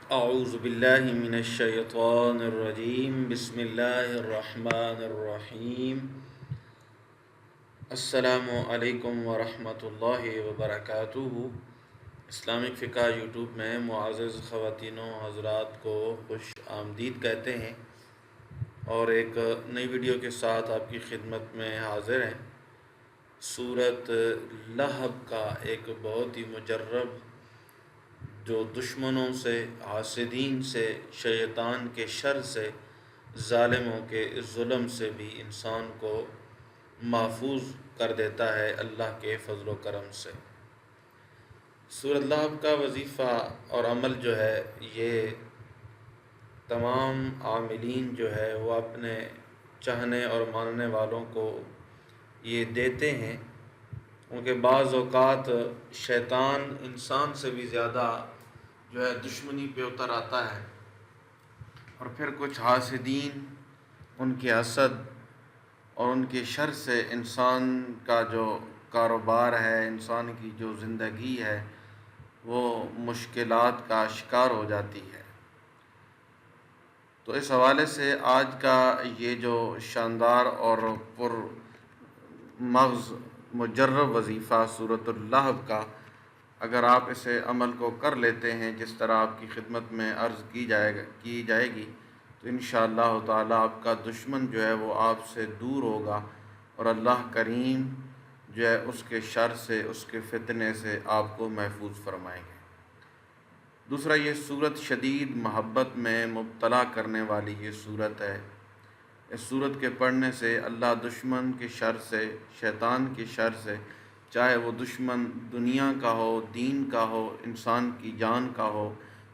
اعوذ باللہ من الشیطان الرجیم بسم اللہ الرحمن الرحیم السلام علیکم ورحمۃ اللہ وبرکاتہ۔ اسلامک فقہ یوٹیوب میں معزز خواتین و حضرات کو خوش آمدید کہتے ہیں اور ایک نئی ویڈیو کے ساتھ آپ کی خدمت میں حاضر ہیں۔ سورۃ لہب کا ایک بہت ہی مجرب، جو دشمنوں سے، حاسدین سے، شیطان کے شر سے، ظالموں کے ظلم سے بھی انسان کو محفوظ کر دیتا ہے اللہ کے فضل و کرم سے۔ سورۃ لہب کا وظیفہ اور عمل جو ہے، یہ تمام عاملین جو ہے وہ اپنے چاہنے اور ماننے والوں کو یہ دیتے ہیں، کیونکہ بعض اوقات شیطان انسان سے بھی زیادہ جو ہے دشمنی پہ اتر آتا ہے، اور پھر کچھ حاسدین ان کے حسد اور ان کے شر سے انسان کا جو کاروبار ہے، انسان کی جو زندگی ہے، وہ مشکلات کا شکار ہو جاتی ہے۔ تو اس حوالے سے آج کا یہ جو شاندار اور پر مغز مجرب وظیفہ سورۃ اللہب کا، اگر آپ اسے عمل کو کر لیتے ہیں جس طرح آپ کی خدمت میں عرض کی جائے گی، تو انشاءاللہ تعالی آپ کا دشمن جو ہے وہ آپ سے دور ہوگا، اور اللہ کریم جو ہے اس کے شر سے، اس کے فتنے سے آپ کو محفوظ فرمائیں گے۔ دوسرا، یہ صورت شدید محبت میں مبتلا کرنے والی یہ صورت ہے۔ اس صورت کے پڑھنے سے اللہ دشمن کے شر سے، شیطان کے شر سے، چاہے وہ دشمن دنیا کا ہو، دین کا ہو، انسان کی جان کا ہو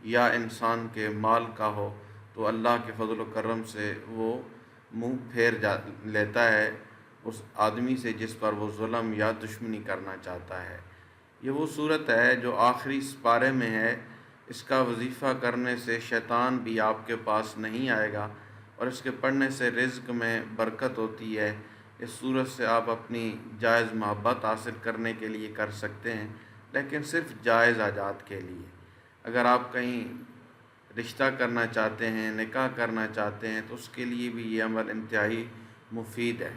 یا انسان کے مال کا ہو، تو اللہ کے فضل و کرم سے وہ منہ پھیر لیتا ہے اس آدمی سے جس پر وہ ظلم یا دشمنی کرنا چاہتا ہے۔ یہ وہ صورت ہے جو آخری سپارے میں ہے۔ اس کا وظیفہ کرنے سے شیطان بھی آپ کے پاس نہیں آئے گا، اور اس کے پڑھنے سے رزق میں برکت ہوتی ہے۔ اس صورت سے آپ اپنی جائز محبت حاصل کرنے کے لیے کر سکتے ہیں، لیکن صرف جائز حاجات کے لیے۔ اگر آپ کہیں رشتہ کرنا چاہتے ہیں، نکاح کرنا چاہتے ہیں، تو اس کے لیے بھی یہ عمل انتہائی مفید ہے۔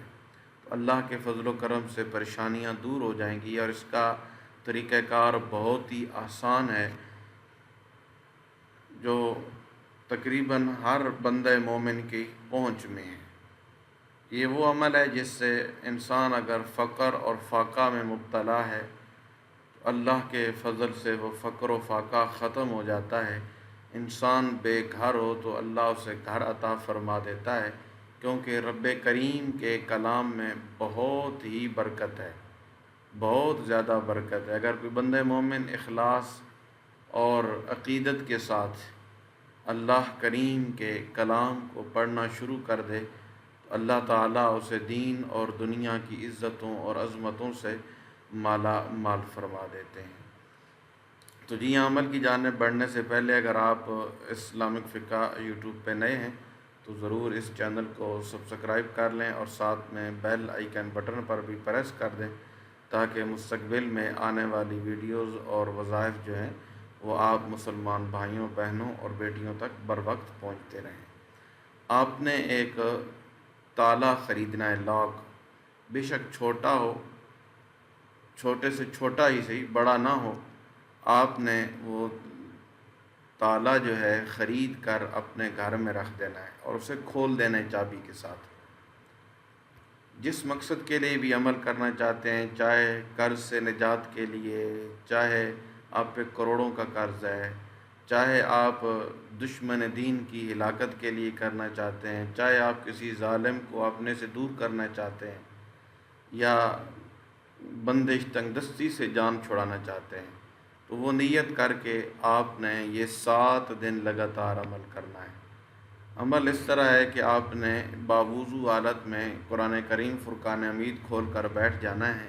تو اللہ کے فضل و کرم سے پریشانیاں دور ہو جائیں گی، اور اس کا طریقہ کار بہت ہی آسان ہے، جو تقریباً ہر بندہ مومن کی پہنچ میں ہے۔ یہ وہ عمل ہے جس سے انسان اگر فقر اور فاقہ میں مبتلا ہے، تو اللہ کے فضل سے وہ فقر و فاقہ ختم ہو جاتا ہے۔ انسان بے گھر ہو تو اللہ اسے گھر عطا فرما دیتا ہے، کیونکہ رب کریم کے کلام میں بہت ہی برکت ہے، بہت زیادہ برکت ہے۔ اگر کوئی بندہ مومن اخلاص اور عقیدت کے ساتھ اللہ کریم کے کلام کو پڑھنا شروع کر دے، تو اللہ تعالیٰ اسے دین اور دنیا کی عزتوں اور عظمتوں سے مالا مال فرما دیتے ہیں۔ تو جی، عمل کی جانب بڑھنے سے پہلے اگر آپ اسلامک فقہ یوٹیوب پہ نئے ہیں تو ضرور اس چینل کو سبسکرائب کر لیں، اور ساتھ میں بیل آئیکن بٹن پر بھی پریس کر دیں، تاکہ مستقبل میں آنے والی ویڈیوز اور وظائف جو ہیں وہ آپ مسلمان بھائیوں، بہنوں اور بیٹیوں تک بر وقت پہنچتے رہیں۔ آپ نے ایک تالا خریدنا ہے، لاک، بے شک چھوٹا ہو، چھوٹے سے چھوٹا ہی صحیح، بڑا نہ ہو۔ آپ نے وہ تالا جو ہے خرید کر اپنے گھر میں رکھ دینا ہے، اور اسے کھول دینا ہے چابی کے ساتھ۔ جس مقصد کے لیے بھی عمل کرنا چاہتے ہیں، چاہے قرض سے نجات کے لیے، چاہے آپ پہ کروڑوں کا قرض ہے، چاہے آپ دشمن دین کی ہلاکت کے لیے کرنا چاہتے ہیں، چاہے آپ کسی ظالم کو اپنے سے دور کرنا چاہتے ہیں، یا بندش تنگ دستی سے جان چھڑانا چاہتے ہیں، تو وہ نیت کر کے آپ نے یہ 7 دن لگاتار عمل کرنا ہے۔ عمل اس طرح ہے کہ آپ نے باوضو حالت میں قرآن کریم فرقان حمید کھول کر بیٹھ جانا ہے،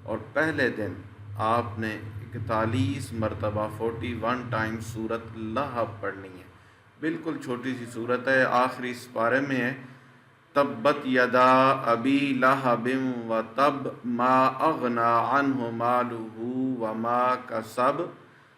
اور پہلے دن آپ نے 41 مرتبہ 41 ٹائم سورۃ لہب پڑھنی ہے۔ بالکل چھوٹی سی سورت ہے، آخری اس پارے میں ہے۔ تبت یدا ابی لہب وتب ما اغنی عنہ مالہ وما کسب